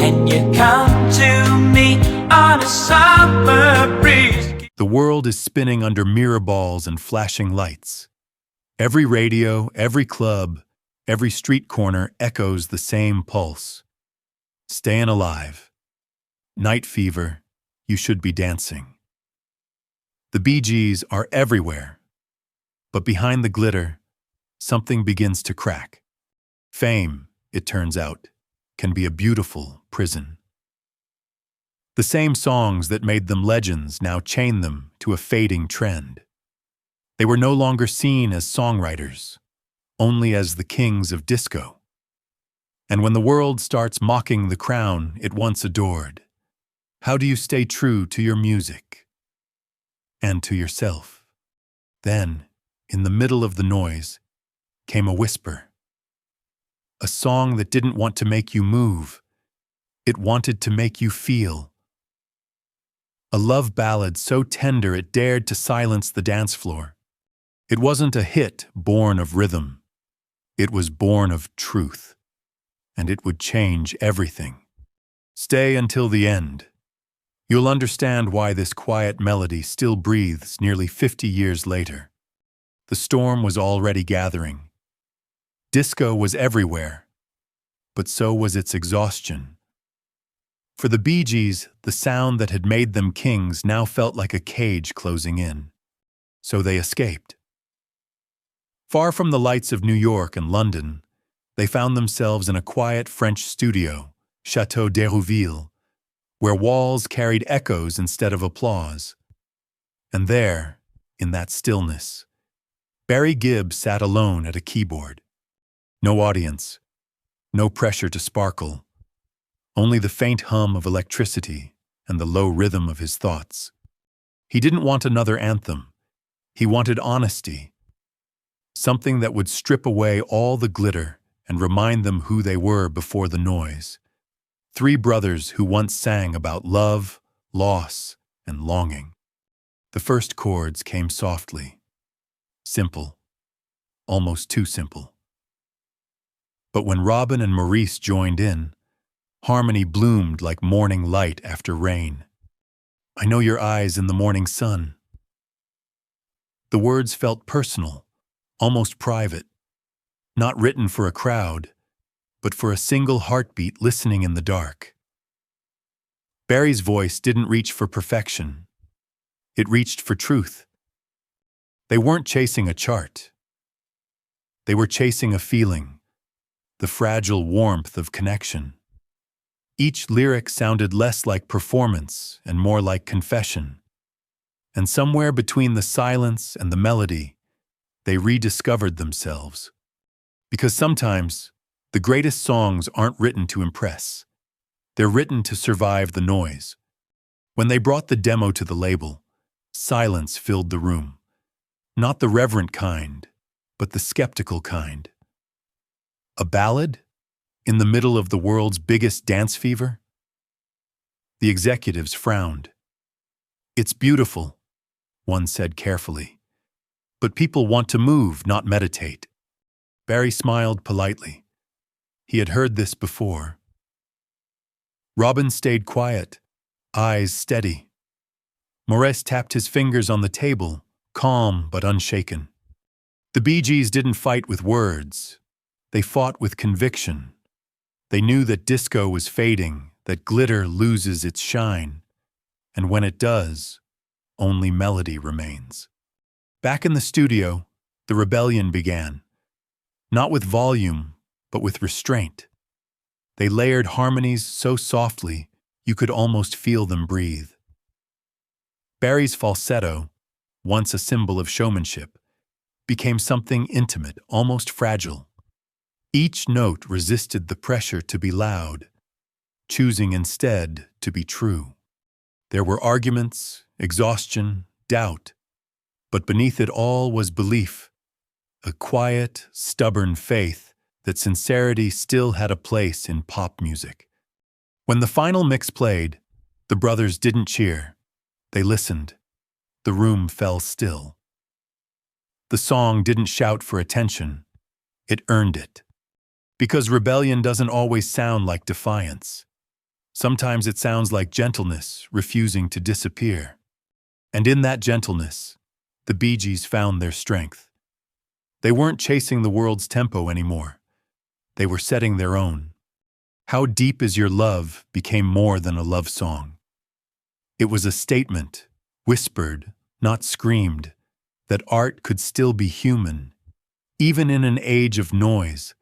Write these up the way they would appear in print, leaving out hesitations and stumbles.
Can you come to me on a summer breeze? The world is spinning under mirror balls and flashing lights. Every radio, every club, every street corner echoes the same pulse. Staying alive. Night fever, you should be dancing. The Bee Gees are everywhere. But behind the glitter, something begins to crack. Fame, it turns out, can be a beautiful prison. The same songs that made them legends now chain them to a fading trend. They were no longer seen as songwriters, only as the kings of disco. And when the world starts mocking the crown it once adored, how do you stay true to your music and to yourself? Then, in the middle of the noise, came a whisper. A song that didn't want to make you move. It wanted to make you feel. A love ballad so tender it dared to silence the dance floor. It wasn't a hit born of rhythm. It was born of truth. And it would change everything. Stay until the end. You'll understand why this quiet melody still breathes nearly 50 years later. The storm was already gathering. Disco was everywhere, but so was its exhaustion. For the Bee Gees, the sound that had made them kings now felt like a cage closing in. So they escaped. Far from the lights of New York and London, they found themselves in a quiet French studio, Château d'Hérouville, where walls carried echoes instead of applause. And there, in that stillness, Barry Gibb sat alone at a keyboard. No audience, no pressure to sparkle, only the faint hum of electricity and the low rhythm of his thoughts. He didn't want another anthem. He wanted honesty, something that would strip away all the glitter and remind them who they were before the noise. Three brothers who once sang about love, loss, and longing. The first chords came softly, simple, almost too simple. But when Robin and Maurice joined in, harmony bloomed like morning light after rain. I know your eyes in the morning sun. The words felt personal, almost private, not written for a crowd, but for a single heartbeat listening in the dark. Barry's voice didn't reach for perfection. It reached for truth. They weren't chasing a chart. They were chasing a feeling, the fragile warmth of connection. Each lyric sounded less like performance and more like confession. And somewhere between the silence and the melody, they rediscovered themselves. Because sometimes, the greatest songs aren't written to impress. They're written to survive the noise. When they brought the demo to the label, silence filled the room. Not the reverent kind, but the skeptical kind. A ballad? In the middle of the world's biggest dance fever? The executives frowned. It's beautiful, one said carefully. But people want to move, not meditate. Barry smiled politely. He had heard this before. Robin stayed quiet, eyes steady. Maurice tapped his fingers on the table, calm but unshaken. The Bee Gees didn't fight with words. They fought with conviction. They knew that disco was fading, that glitter loses its shine, and when it does, only melody remains. Back in the studio, the rebellion began. Not with volume, but with restraint. They layered harmonies so softly, you could almost feel them breathe. Barry's falsetto, once a symbol of showmanship, became something intimate, almost fragile. Each note resisted the pressure to be loud, choosing instead to be true. There were arguments, exhaustion, doubt, but beneath it all was belief, a quiet, stubborn faith that sincerity still had a place in pop music. When the final mix played, the brothers didn't cheer. They listened. The room fell still. The song didn't shout for attention. It earned it. Because rebellion doesn't always sound like defiance. Sometimes it sounds like gentleness refusing to disappear. And in that gentleness, the Bee Gees found their strength. They weren't chasing the world's tempo anymore. They were setting their own. How Deep Is Your Love became more than a love song. It was a statement, whispered, not screamed, that art could still be human, even in an age of noise.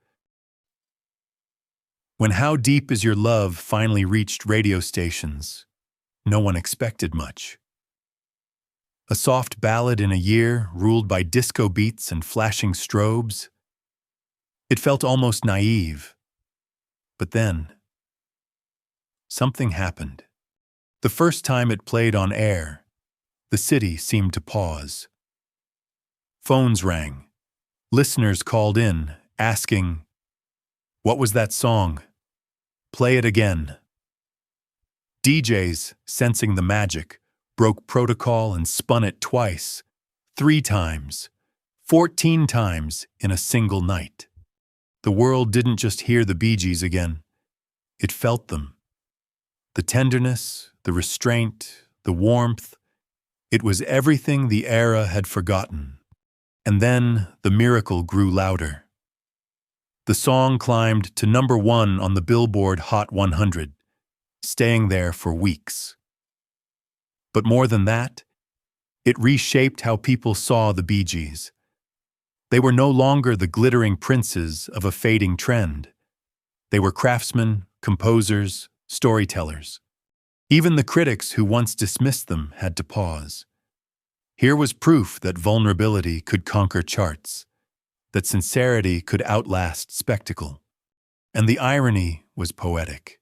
When How Deep Is Your Love finally reached radio stations, no one expected much. A soft ballad in a year ruled by disco beats and flashing strobes. It felt almost naive. But then, something happened. The first time it played on air, the city seemed to pause. Phones rang. Listeners called in, asking, "What was that song? Play it again." DJs, sensing the magic, broke protocol and spun it twice, 3 times, 14 times in a single night. The world didn't just hear the Bee Gees again. It felt them. The tenderness, the restraint, the warmth. It was everything the era had forgotten. And then the miracle grew louder. The song climbed to #1 on the Billboard Hot 100, staying there for weeks. But more than that, it reshaped how people saw the Bee Gees. They were no longer the glittering princes of a fading trend. They were craftsmen, composers, storytellers. Even the critics who once dismissed them had to pause. Here was proof that vulnerability could conquer charts, that sincerity could outlast spectacle. And the irony was poetic.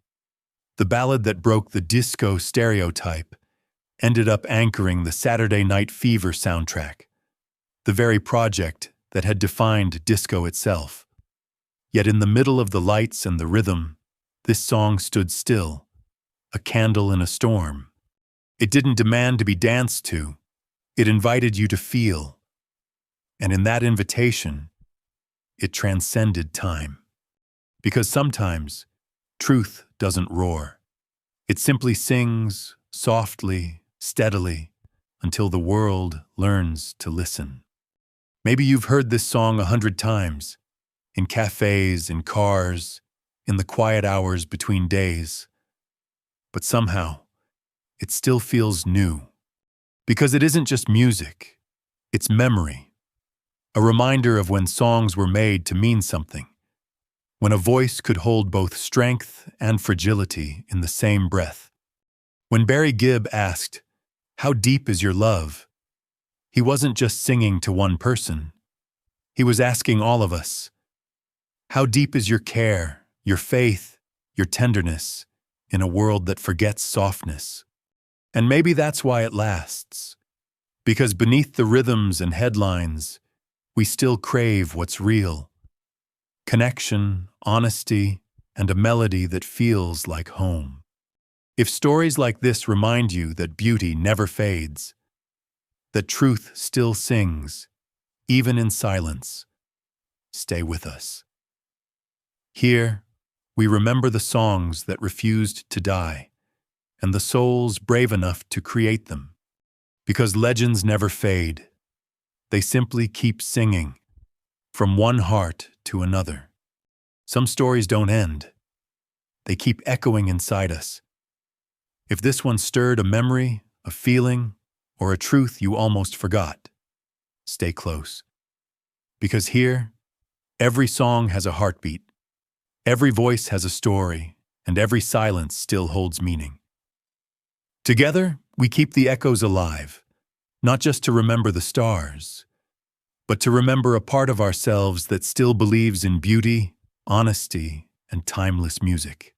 The ballad that broke the disco stereotype ended up anchoring the Saturday Night Fever soundtrack, the very project that had defined disco itself. Yet in the middle of the lights and the rhythm, this song stood still, a candle in a storm. It didn't demand to be danced to. It invited you to feel. And in that invitation, it transcended time. Because sometimes, truth doesn't roar. It simply sings, softly, steadily, until the world learns to listen. Maybe you've heard this song 100 times, in cafes, in cars, in the quiet hours between days. But somehow, it still feels new. Because it isn't just music, it's memory. A reminder of when songs were made to mean something. When a voice could hold both strength and fragility in the same breath. When Barry Gibb asked, "How deep is your love?" he wasn't just singing to one person. He was asking all of us, how deep is your care, your faith, your tenderness in a world that forgets softness? And maybe that's why it lasts. Because beneath the rhythms and headlines, we still crave what's real. Connection, honesty, and a melody that feels like home. If stories like this remind you that beauty never fades, that truth still sings, even in silence, stay with us. Here, we remember the songs that refused to die, and the souls brave enough to create them. Because legends never fade. They simply keep singing, from one heart to another. Some stories don't end. They keep echoing inside us. If this one stirred a memory, a feeling, or a truth you almost forgot, stay close. Because here, every song has a heartbeat, every voice has a story, and every silence still holds meaning. Together, we keep the echoes alive, not just to remember the stars, but to remember a part of ourselves that still believes in beauty, honesty, and timeless music.